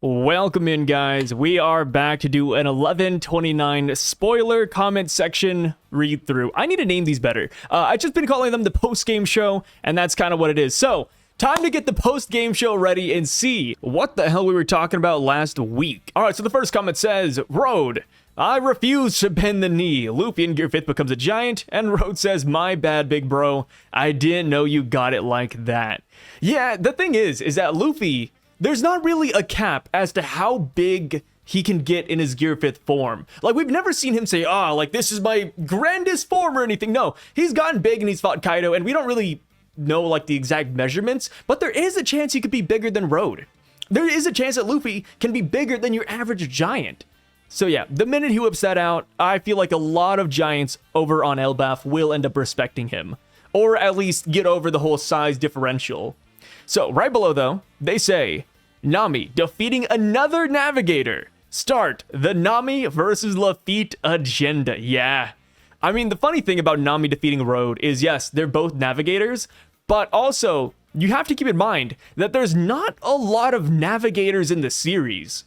Welcome in, guys. We are back to do an 1129 spoiler comment section read through. I need to name these better. I've just been calling them the post-game show, and that's kind of what it is. So, time to get the post-game show ready and see what the hell we were talking about last week. All right, so the first comment says, Road, I refuse to bend the knee. Luffy in Gear 5th becomes a giant, and Road says, my bad, big bro. I didn't know you got it like that. Yeah, the thing is that Luffy, there's not really a cap as to how big he can get in his Gear 5th form. Like, we've never seen him say, like, this is my grandest form or anything. No, he's gotten big and he's fought Kaido, and we don't really know, like, the exact measurements, but there is a chance he could be bigger than Road. There is a chance that Luffy can be bigger than your average giant. So yeah, the minute he whips that out, I feel like a lot of giants over on Elbaf will end up respecting him, or at least get over the whole size differential. So right below though, they say, Nami defeating another navigator. Start the Nami versus Lafitte agenda. Yeah. I mean, the funny thing about Nami defeating Road is, yes, they're both navigators, but also you have to keep in mind that there's not a lot of navigators in the series.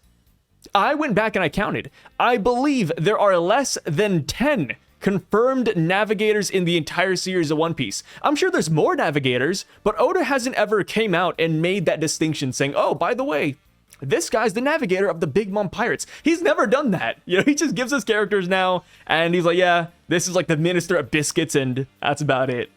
I went back and I counted. I believe there are less than 10 confirmed navigators in the entire series of One Piece. I'm sure there's more navigators, but Oda hasn't ever came out and made that distinction saying, oh, by the way, this guy's the navigator of the Big Mom Pirates. He's never done that. You know, he just gives us characters now, and he's like, yeah, this is like the Minister of Biscuits, and that's about it.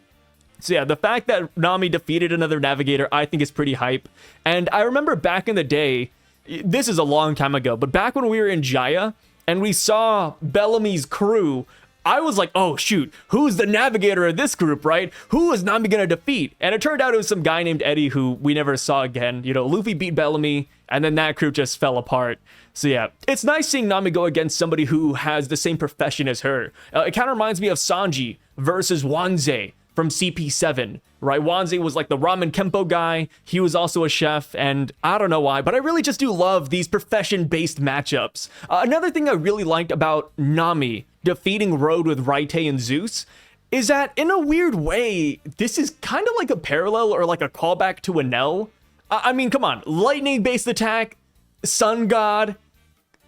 So yeah, the fact that Nami defeated another navigator, I think is pretty hype. And I remember back in the day, this is a long time ago, but back when we were in Jaya, and we saw Bellamy's crew, I was like, oh shoot, who's the navigator of this group, right? Who is Nami gonna defeat? And it turned out it was some guy named Eddie who we never saw again. You know, Luffy beat Bellamy, and then that crew just fell apart. So yeah, it's nice seeing Nami go against somebody who has the same profession as her. It kind of reminds me of Sanji versus Wanze from CP7, right? Wanze was like the ramen kempo guy. He was also a chef, and I don't know why, but I really just do love these profession-based matchups. Another thing I really liked about Nami defeating Road with Raite and Zeus is that, in a weird way, this is kind of like a parallel or like a callback to Enel. I mean, come on, lightning-based attack, sun god.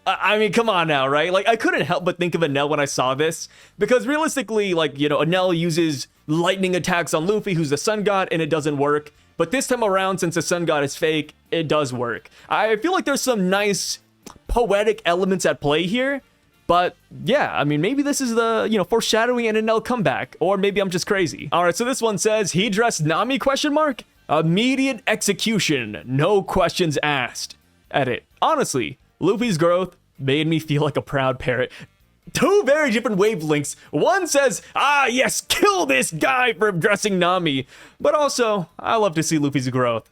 I mean, come on now, right? Like, I couldn't help but think of Enel when I saw this, because realistically, like, you know, Enel uses lightning attacks on Luffy, who's the sun god, and it doesn't work. But this time around, since the sun god is fake, it does work. I feel like there's some nice poetic elements at play here, but yeah, I mean, maybe this is the, you know, foreshadowing an Enel comeback, or maybe I'm just crazy. All right, so this one says, he dressed Nami, question mark? Immediate execution, no questions asked. Edit. Honestly, Luffy's growth made me feel like a proud parrot. Two very different wavelengths. One says, yes, kill this guy for dressing Nami. But also, I love to see Luffy's growth.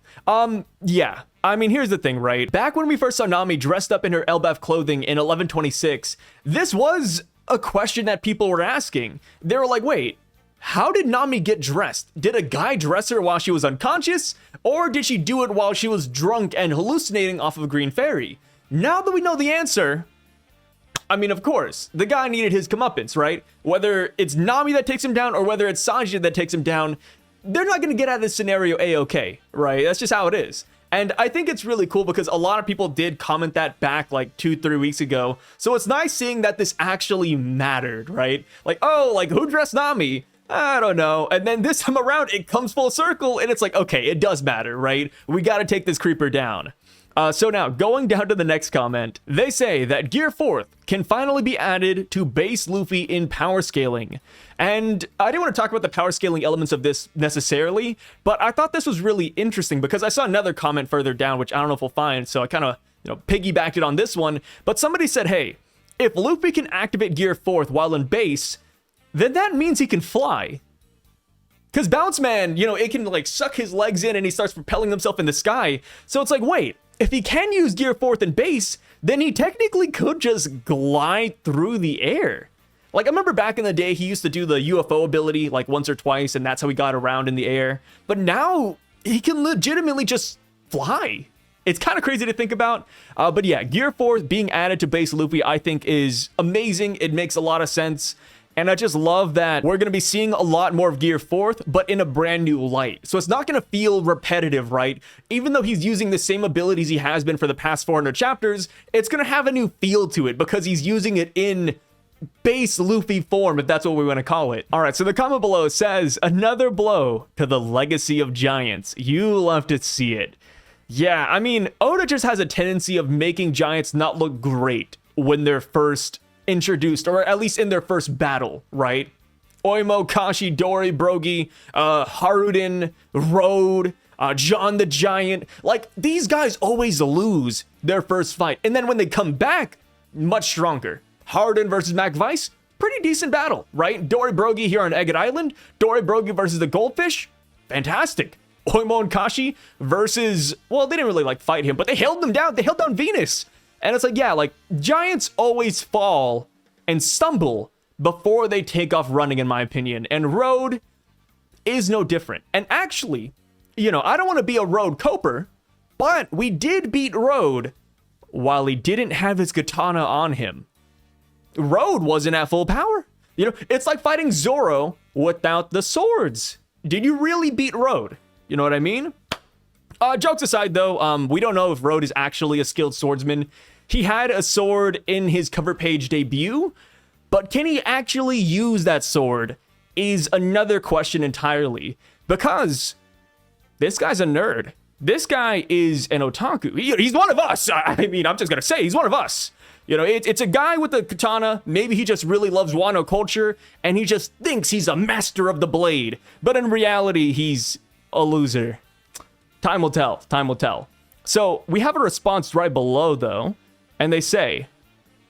Yeah. I mean, here's the thing, right? Back when we first saw Nami dressed up in her Elbaf clothing in 1126, this was a question that people were asking. They were like, wait, how did Nami get dressed? Did a guy dress her while she was unconscious? Or did she do it while she was drunk and hallucinating off of Green Fairy? Now that we know the answer, I mean, of course, the guy needed his comeuppance, right? Whether it's Nami that takes him down or whether it's Sanji that takes him down, they're not going to get out of this scenario A-okay, right? That's just how it is. And I think it's really cool because a lot of people did comment that back like 2-3 weeks ago. So it's nice seeing that this actually mattered, right? Like, oh, like who dressed Nami? I don't know. And then this time around, it comes full circle and it's like, okay, it does matter, right? We got to take this creeper down. So now, going down to the next comment, they say that Gear 4th can finally be added to base Luffy in power scaling. And I didn't want to talk about the power scaling elements of this necessarily, but I thought this was really interesting because I saw another comment further down, which I don't know if we'll find, so I kind of, piggybacked it on this one. But somebody said, hey, if Luffy can activate Gear 4th while in base, then that means he can fly. Because Bounce Man, it can like suck his legs in and he starts propelling himself in the sky. So it's like, wait, if he can use Gear 4th in base, then he technically could just glide through the air. Like, I remember back in the day, he used to do the UFO ability like once or twice, and that's how he got around in the air. But now he can legitimately just fly. It's kind of crazy to think about. But yeah, Gear 4th being added to base Luffy, I think is amazing. It makes a lot of sense. And I just love that we're going to be seeing a lot more of Gear 4th, but in a brand new light. So it's not going to feel repetitive, right? Even though he's using the same abilities he has been for the past 400 chapters, it's going to have a new feel to it because he's using it in base Luffy form, if that's what we want to call it. All right, so the comment below says, another blow to the legacy of giants. You love to see it. Yeah, I mean, Oda just has a tendency of making giants not look great when they're first introduced, or at least in their first battle, right? Oimo, Kashi, Dory, Brogy, Haruden, Road, John the Giant. Like, these guys always lose their first fight. And then when they come back, much stronger. Harden versus MacVice, pretty decent battle, right? Dory Brogy here on Egget Island. Dory Brogy versus the Goldfish, fantastic. Oimo and Kashi versus, well, they didn't really like fight him, but they held them down. They held down Venus. And it's like, yeah, like giants always fall and stumble before they take off running, in my opinion. And Road is no different. And actually, you know, I don't want to be a Road coper, but we did beat Road while he didn't have his katana on him. Road wasn't at full power. You know, it's like fighting Zoro without the swords. Did you really beat Road? You know what I mean? Jokes aside, though, we don't know if Road is actually a skilled swordsman. He had a sword in his cover page debut, but can he actually use that sword is another question entirely. Because this guy's a nerd. This guy is an otaku. He's one of us. I mean, I'm just going to say he's one of us. You know, it's a guy with a katana. Maybe he just really loves Wano culture, and he just thinks he's a master of the blade. But in reality, he's a loser. Time will tell. Time will tell. So we have a response right below, though, and they say,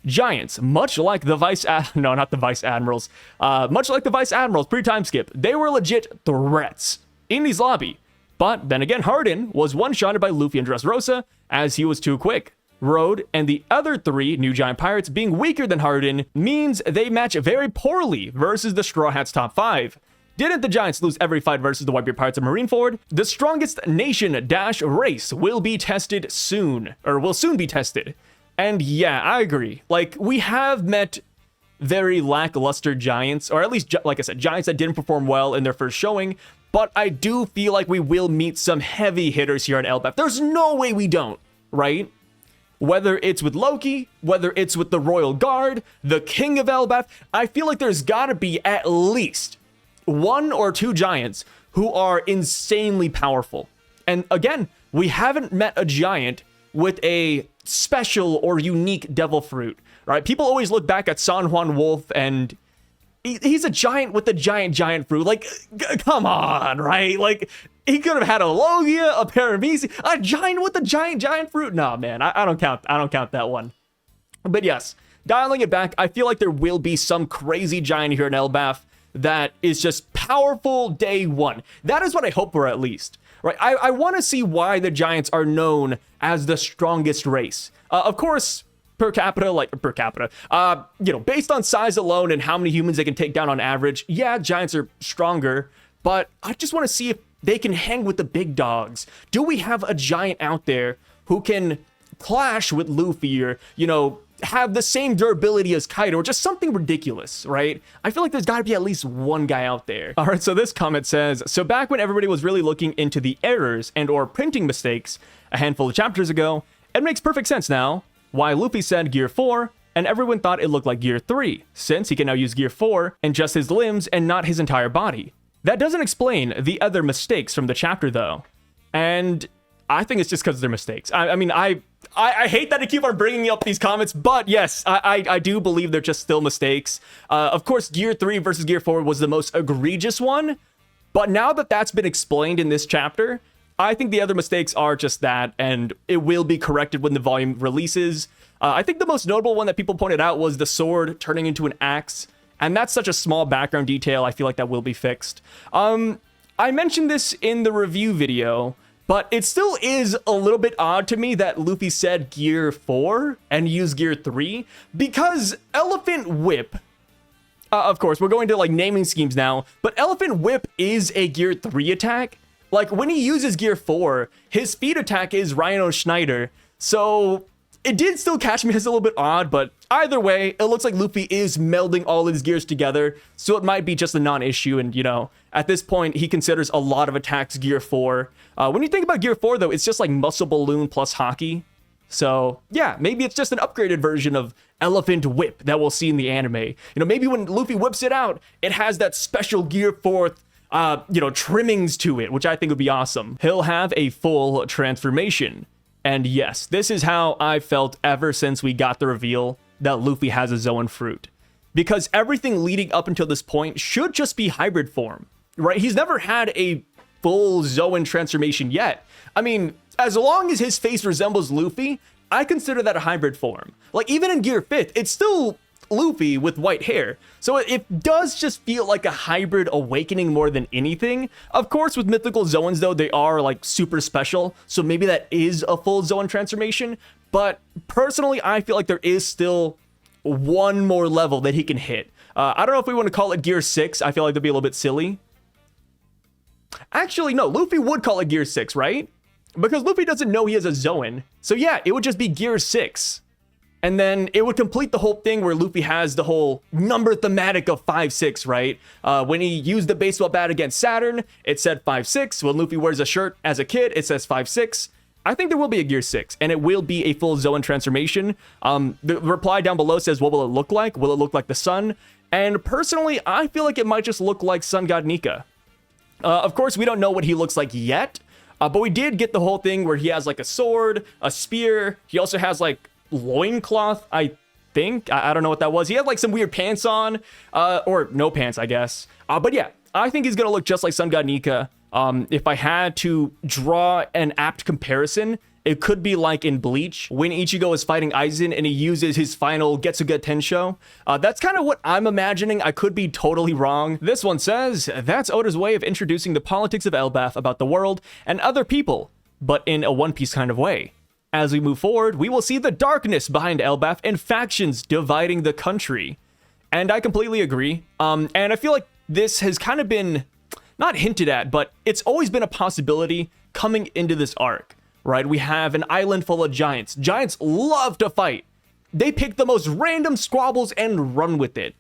giants, much like the Vice Admirals, much like the Vice Admirals pre-time skip, they were legit threats in his lobby. But then again, Harden was one-shotted by Luffy and Dressrosa as he was too quick. Road and the other three new giant pirates being weaker than Harden means they match very poorly versus the Straw Hats top 5. Didn't the Giants lose every fight versus the Whitebeard Pirates of Marineford? The strongest nation dash race will be tested soon, or will soon be tested. And yeah, I agree. Like, we have met very lackluster giants, or at least, like I said, giants that didn't perform well in their first showing, but I do feel like we will meet some heavy hitters here on Elbaf. There's no way we don't, right? Whether it's with Loki, whether it's with the Royal Guard, the King of Elbaf, I feel like there's gotta be at least one or two giants who are insanely powerful. And again, we haven't met a giant with a special or unique devil fruit, right? People always look back at San Juan Wolf and he's a giant with a giant fruit. Like, come on, right? Like, he could have had a Logia, a Paramesi, a giant with a giant fruit. Nah, man, I don't count that one. But yes, dialing it back, I feel like there will be some crazy giant here in Elbaf that is just powerful day one. That is what I hope for, at least, right? I want to see why the giants are known as the strongest race. Of course, per capita, you know, based on size alone and how many humans they can take down on average, yeah, giants are stronger, but I just want to see if they can hang with the big dogs. Do we have a giant out there who can clash with Luffy or, you know, have the same durability as Kaido or just something ridiculous, right? I feel like there's got to be at least one guy out there. All right, so this comment says, so back when everybody was really looking into the errors and or printing mistakes a handful of chapters ago, it makes perfect sense now why Luffy said Gear 4 and everyone thought it looked like Gear 3, since he can now use Gear 4 in just his limbs and not his entire body. That doesn't explain the other mistakes from the chapter, though. And I think it's just because they're mistakes. I mean, I hate that I keep on bringing up these comments, but yes, I do believe they're just still mistakes. Of course, Gear 3 versus Gear 4 was the most egregious one, but now that that's been explained in this chapter, I think the other mistakes are just that, and it will be corrected when the volume releases. I think the most notable one that people pointed out was the sword turning into an axe, and that's such a small background detail. I feel like that will be fixed. I mentioned this in the review video, but it still is a little bit odd to me that Luffy said Gear 4 and used Gear 3, because Elephant Whip, of course, we're going to like naming schemes now, but Elephant Whip is a Gear 3 attack. Like, when he uses Gear 4, his speed attack is Rhino Schneider. So it did still catch me as a little bit odd, but either way, it looks like Luffy is melding all his gears together, so it might be just a non-issue, and, you know, at this point, he considers a lot of attacks Gear 4. When you think about Gear 4, though, it's just like Muscle Balloon plus Hockey. So, yeah, maybe it's just an upgraded version of Elephant Whip that we'll see in the anime. You know, maybe when Luffy whips it out, it has that special Gear 4, you know, trimmings to it, which I think would be awesome. He'll have a full transformation. And yes, this is how I felt ever since we got the reveal that Luffy has a Zoan fruit. Because everything leading up until this point should just be hybrid form, right? He's never had a full Zoan transformation yet. I mean, as long as his face resembles Luffy, I consider that a hybrid form. Like, even in Gear 5th, it's still Luffy with white hair. So it does just feel like a hybrid awakening more than anything. Of course, with mythical Zoans, though, they are like super special. So maybe that is a full Zoan transformation. But personally, I feel like there is still one more level that he can hit. I don't know if we want to call it Gear 6. I feel like that'd be a little bit silly. Actually, no, Luffy would call it Gear 6, right? Because Luffy doesn't know he has a Zoan. So yeah, it would just be Gear 6. And then it would complete the whole thing where Luffy has the whole number thematic of 5-6, right? When he used the baseball bat against Saturn, it said 5-6. When Luffy wears a shirt as a kid, it says 5-6. I think there will be a Gear 6, and it will be a full Zoan transformation. The reply down below says, what will it look like? Will it look like the sun? And personally, I feel like it might just look like Sun God Nika. Of course, we don't know what he looks like yet, but we did get the whole thing where he has like a sword, a spear. He also has like loincloth, I think. I don't know what that was. He had like some weird pants on, or no pants, I guess. But yeah, I think he's gonna look just like Sun God Nika. If I had to draw an apt comparison, it could be like in Bleach when Ichigo is fighting Aizen and he uses his final Getsuga Tensho. That's kind of what I'm imagining. I could be totally wrong. This one says, that's Oda's way of introducing the politics of Elbaf about the world and other people, but in a One Piece kind of way. As we move forward, we will see the darkness behind Elbaf and factions dividing the country. And I completely agree. And I feel like this has kind of been, not hinted at, but it's always been a possibility coming into this arc, right? We have an island full of giants. Giants love to fight. They pick the most random squabbles and run with it.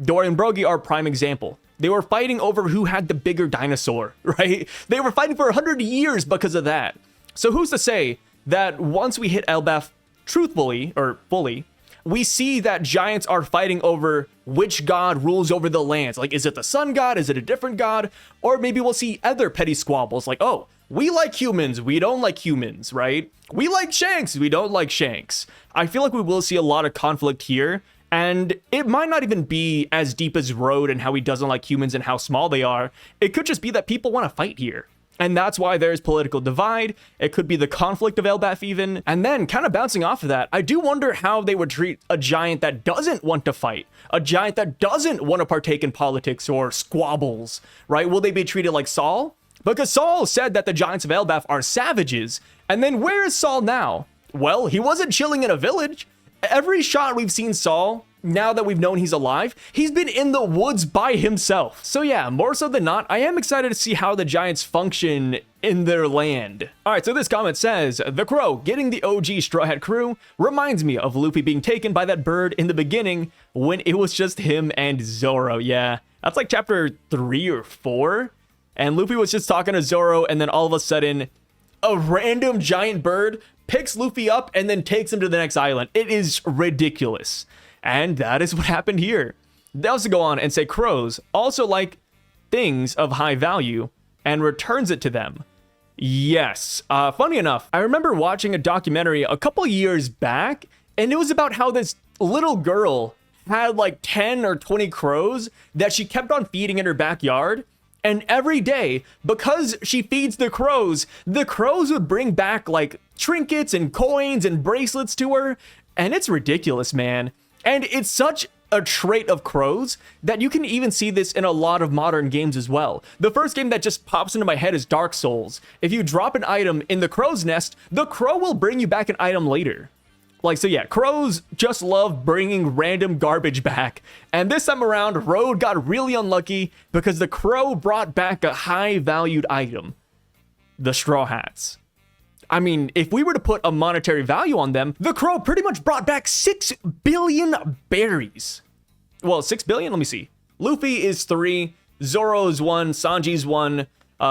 Dory and Brogy are a prime example. They were fighting over who had the bigger dinosaur, right? They were fighting for 100 years because of that. So who's to say that once we hit Elbaf truthfully, or fully, we see that giants are fighting over which god rules over the lands. Like, is it the sun god? Is it a different god? Or maybe we'll see other petty squabbles like, oh, we like humans, we don't like humans, right? We like Shanks, we don't like Shanks. I feel like we will see a lot of conflict here, and it might not even be as deep as Road and how he doesn't like humans and how small they are. It could just be that people want to fight here. And that's why there's political divide. It could be the conflict of Elbaf even. And then kind of bouncing off of that, I do wonder how they would treat a giant that doesn't want to fight. A giant that doesn't want to partake in politics or squabbles, right? Will they be treated like Saul? Because Saul said that the giants of Elbaf are savages. And then where is Saul now? Well, he wasn't chilling in a village. Every shot we've seen Saul, now that we've known he's alive, he's been in the woods by himself. So yeah, more so than not, I am excited to see how the giants function in their land. All right, so this comment says, the crow getting the OG Straw Hat crew reminds me of Luffy being taken by that bird in the beginning when it was just him and Zoro. Yeah, that's like chapter 3 or 4. And Luffy was just talking to Zoro, and then all of a sudden, a random giant bird picks Luffy up and then takes him to the next island. It is ridiculous. And that is what happened here. They also go on and say crows also like things of high value and returns it to them. Yes. Funny enough, I remember watching a documentary a couple years back, and it was about how this little girl had like 10 or 20 crows that she kept on feeding in her backyard. And every day, because she feeds the crows would bring back like trinkets and coins and bracelets to her. And it's ridiculous, man. And it's such a trait of crows that you can even see this in a lot of modern games as well. The first game that just pops into my head is Dark Souls. If you drop an item in the crow's nest, the crow will bring you back an item later. Like, so yeah, crows just love bringing random garbage back. And this time around, Road got really unlucky because the crow brought back a high-valued item. The Straw Hats. I mean, if we were to put a monetary value on them, the Crow pretty much brought back 6 billion berries. Well, 6 billion? Let me see. Luffy is 3, Zoro's 1, Sanji's 1,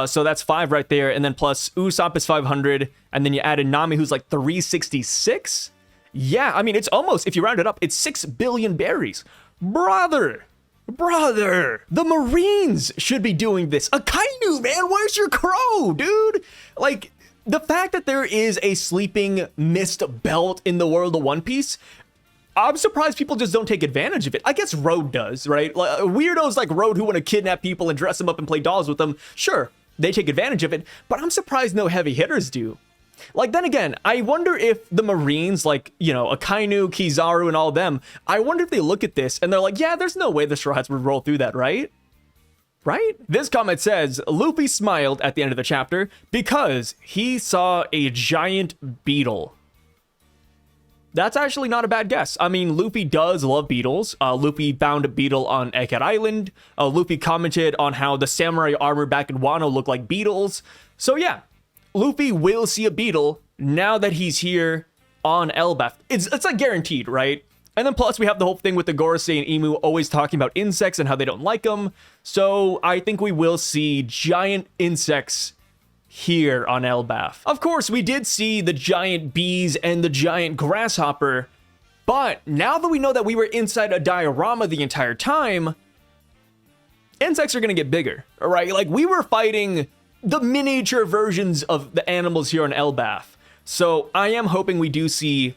so that's 5 right there, and then plus Usopp is 500, and then you add in Nami, who's like 366? Yeah, I mean, it's almost, if you round it up, it's 6 billion berries. Brother, the Marines should be doing this. Akainu, man, where's your Crow, dude? Like, the fact that there is a sleeping mist belt in the world of One Piece, I'm surprised people just don't take advantage of it. I guess Road does, right? Like, weirdos like Road who want to kidnap people and dress them up and play dolls with them, sure, they take advantage of it, but I'm surprised no heavy hitters do. Like, then again, I wonder if the Marines, like, you know, Akainu, Kizaru, and all them, I wonder if they look at this and they're like, yeah, there's no way the Straw Hats would roll through that, right? Right? This comment says, Luffy smiled at the end of the chapter because he saw a giant beetle. That's actually not a bad guess. I mean, Luffy does love beetles. Luffy found a beetle on Egghead Island. Luffy commented on how the samurai armor back in Wano looked like beetles. So yeah, Luffy will see a beetle now that he's here on Elbaf. It's like guaranteed, right? And then plus we have the whole thing with the Gorosei and Emu always talking about insects and how they don't like them. So I think we will see giant insects here on Elbaf. Of course, we did see the giant bees and the giant grasshopper, but now that we know that we were inside a diorama the entire time, insects are gonna get bigger, all right? Like, we were fighting the miniature versions of the animals here on Elbaf, so I am hoping we do see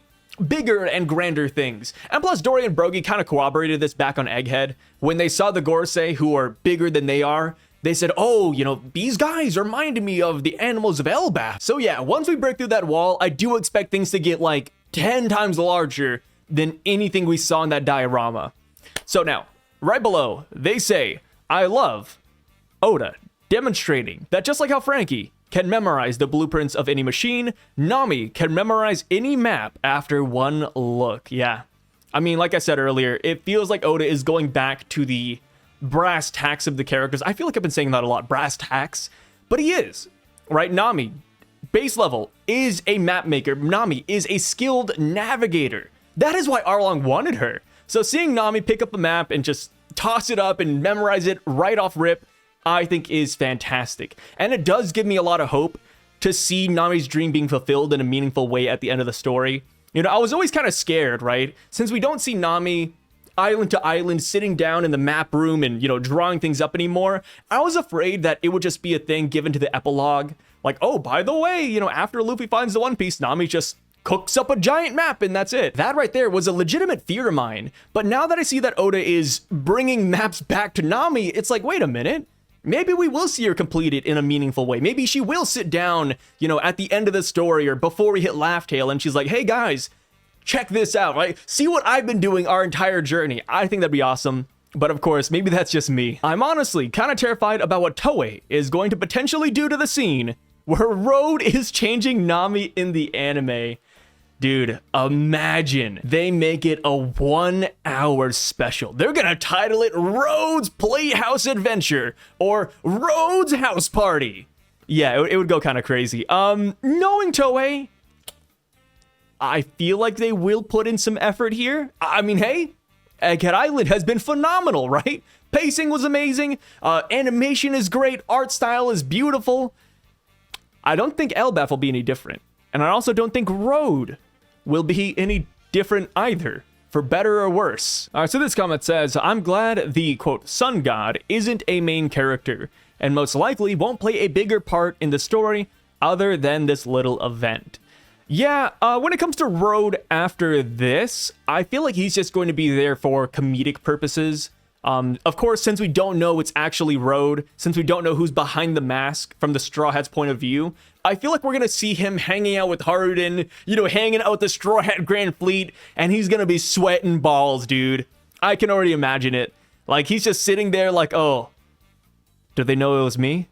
bigger and grander things. And plus, Dory and Brogy kind of corroborated this back on Egghead. When they saw the Gorosei, who are bigger than they are, they said, oh, you know, these guys reminded me of the animals of Elbaf. So yeah, once we break through that wall, I do expect things to get like 10 times larger than anything we saw in that diorama. So now, right below, they say, I love Oda demonstrating that just like how Frankie can memorize the blueprints of any machine, Nami can memorize any map after one look. Yeah, I mean, like I said earlier, it feels like Oda is going back to the brass tacks of the characters. I feel like I've been saying that a lot, brass tacks, but he is, right? Nami, base level, is a map maker. Nami is a skilled navigator. That is why Arlong wanted her. So seeing Nami pick up a map and just toss it up and memorize it right off rip, I think is fantastic. And it does give me a lot of hope to see Nami's dream being fulfilled in a meaningful way at the end of the story. You know, I was always kind of scared, right? Since we don't see Nami island to island sitting down in the map room and, you know, drawing things up anymore, I was afraid that it would just be a thing given to the epilogue. Like, oh, by the way, you know, after Luffy finds the One Piece, Nami just cooks up a giant map and that's it. That right there was a legitimate fear of mine. But now that I see that Oda is bringing maps back to Nami, it's like, wait a minute. Maybe we will see her complete it in a meaningful way. Maybe she will sit down, you know, at the end of the story or before we hit Laugh Tale and she's like, hey guys, check this out, right? See what I've been doing our entire journey. I think that'd be awesome. But of course, maybe that's just me. I'm honestly kind of terrified about what Toei is going to potentially do to the scene where Road is changing Nami in the anime. Dude, imagine they make it a 1-hour special. They're gonna title it Road's Playhouse Adventure or Road's House Party. Yeah, it would go kind of crazy. Knowing Toei, I feel like they will put in some effort here. I mean, hey, Egghead Island has been phenomenal, right? Pacing was amazing. Animation is great. Art style is beautiful. I don't think Elbaf will be any different. And I also don't think Road will be any different either, for better or worse. All right, so this comment says, I'm glad the, quote, sun god isn't a main character, and most likely won't play a bigger part in the story other than this little event. Yeah, when it comes to Road after this, I feel like he's just going to be there for comedic purposes. Of course, since we don't know it's actually Road, since we don't know who's behind the mask from the Straw Hat's point of view, I feel like we're going to see him hanging out with Haruden, you know, hanging out with the Straw Hat Grand Fleet, and he's going to be sweating balls, dude. I can already imagine it. Like, he's just sitting there like, oh, do they know it was me?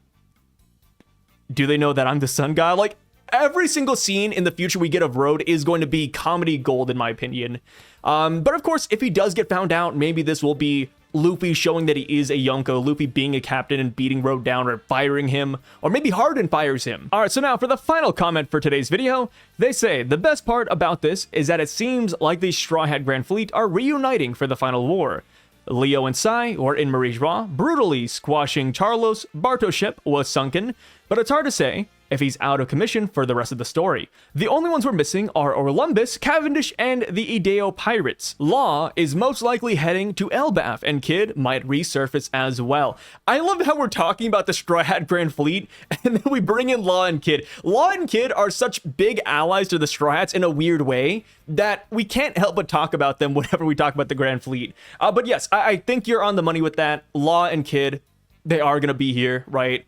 Do they know that I'm the sun god? Like, every single scene in the future we get of Road is going to be comedy gold, in my opinion. But of course, if he does get found out, maybe this will be Luffy showing that he is a Yonko, Luffy being a captain and beating Road down or firing him, or maybe Hardin fires him. Alright, so now for the final comment for today's video, they say, the best part about this is that it seems like the Straw Hat Grand Fleet are reuniting for the final war. Leo and Sai, or in Marie Joie, brutally squashing Charlos, Barto's ship was sunken, but it's hard to say if he's out of commission for the rest of the story. The only ones we're missing are Orlumbus, Cavendish, and the Ideo pirates. Law is most likely heading to Elbaf, and Kid might resurface as well. I love how we're talking about the Straw Hat Grand Fleet, and then we bring in Law and Kid. Law and Kid are such big allies to the Straw Hats in a weird way that we can't help but talk about them whenever we talk about the Grand Fleet. But yes, I think you're on the money with that. Law and Kid, they are gonna be here, right?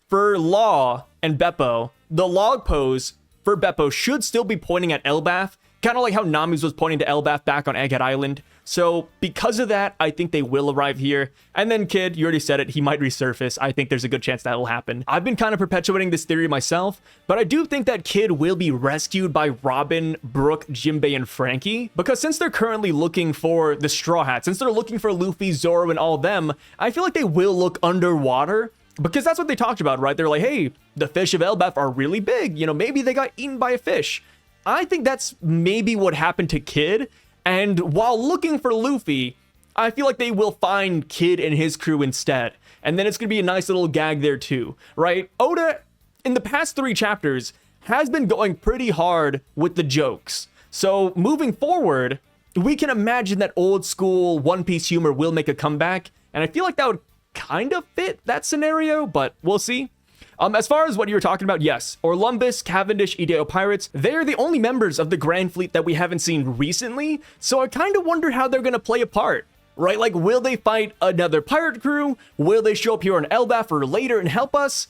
For Law and Beppo, the log pose for Beppo should still be pointing at Elbaf, kind of like how Nami's was pointing to Elbaf back on Egghead Island. So because of that, I think they will arrive here. And then Kid, you already said it, he might resurface. I think there's a good chance that will happen. I've been kind of perpetuating this theory myself, but I do think that Kid will be rescued by Robin, Brook, Jinbei, and Frankie, because since they're currently looking for the Straw Hat, since they're looking for Luffy, Zoro, and all them, I feel like they will look underwater. Because that's what they talked about, right? They're like, hey, the fish of Elbaf are really big. You know, maybe they got eaten by a fish. I think that's maybe what happened to Kid. And while looking for Luffy, I feel like they will find Kid and his crew instead. And then it's going to be a nice little gag there too, right? Oda, in the past 3 chapters, has been going pretty hard with the jokes. So moving forward, we can imagine that old school One Piece humor will make a comeback. And I feel like that would kind of fit that scenario, but we'll see. As far as what you were talking about, yes, Orlumbus, Cavendish, Ideo pirates, they're the only members of the Grand Fleet that we haven't seen recently, so I kind of wonder how they're gonna play a part, right? Like, will they fight another pirate crew? Will they show up here on Elbaf or later and help us?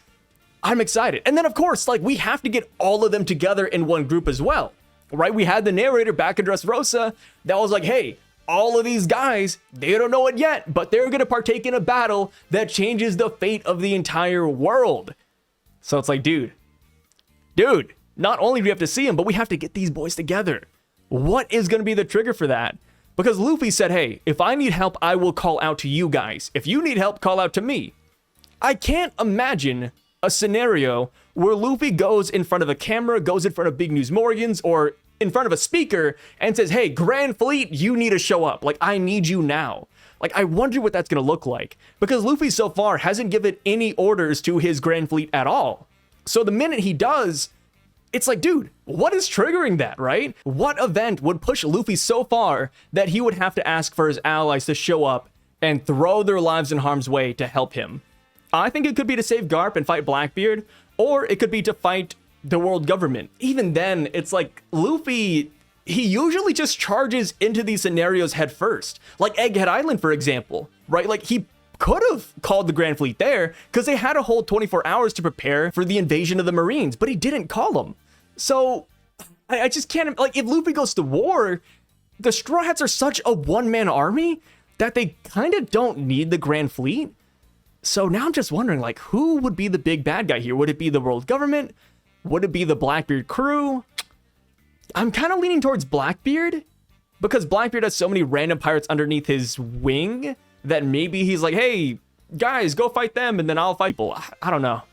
I'm excited. And then, of course, like, we have to get all of them together in one group as well, right? We had the narrator back in Dressrosa that was like, hey, all of these guys, they don't know it yet, but they're going to partake in a battle that changes the fate of the entire world. So it's like, dude, not only do we have to see them, but we have to get these boys together. What is going to be the trigger for that? Because Luffy said, hey, if I need help, I will call out to you guys. If you need help, call out to me. I can't imagine a scenario where Luffy goes in front of a camera, goes in front of Big News Morgans, or in front of a speaker and says, hey, Grand Fleet, you need to show up. Like, I need you now. Like, I wonder what that's going to look like, because Luffy so far hasn't given any orders to his Grand Fleet at all. So the minute he does, it's like, dude, what is triggering that, right? What event would push Luffy so far that he would have to ask for his allies to show up and throw their lives in harm's way to help him? I think it could be to save Garp and fight Blackbeard, or it could be to fight the world government. Even then, it's like Luffy, he usually just charges into these scenarios head first. Like Egghead Island, for example, right? Like, he could have called the Grand Fleet there because they had a whole 24 hours to prepare for the invasion of the Marines, but he didn't call them. So I just can't, like, if Luffy goes to war, the Straw Hats are such a one-man army that they kind of don't need the Grand Fleet. So now I'm just wondering, like, who would be the big bad guy here? Would it be the world government? Would it be the Blackbeard crew? I'm kind of leaning towards Blackbeard, because Blackbeard has so many random pirates underneath his wing that maybe he's like, hey, guys, go fight them, and then I'll fight people. I don't know.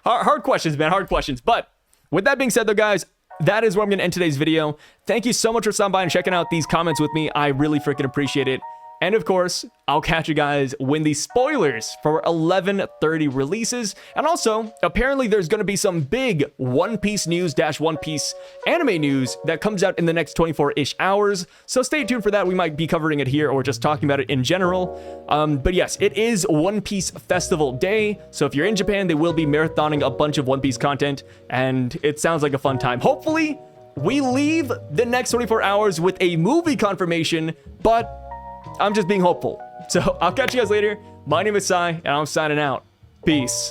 Hard questions, man, hard questions. But with that being said, though, guys, that is where I'm going to end today's video. Thank you so much for stopping by and checking out these comments with me. I really freaking appreciate it. And of course, I'll catch you guys when the spoilers for 11:30 releases. And also, apparently there's going to be some big One Piece news - One Piece anime news that comes out in the next 24-ish hours. So stay tuned for that. We might be covering it here or just talking about it in general. But yes, it is One Piece Festival Day. So if you're in Japan, they will be marathoning a bunch of One Piece content. And it sounds like a fun time. Hopefully, we leave the next 24 hours with a movie confirmation, but I'm just being hopeful. So I'll catch you guys later. My name is Sai, and I'm signing out. Peace.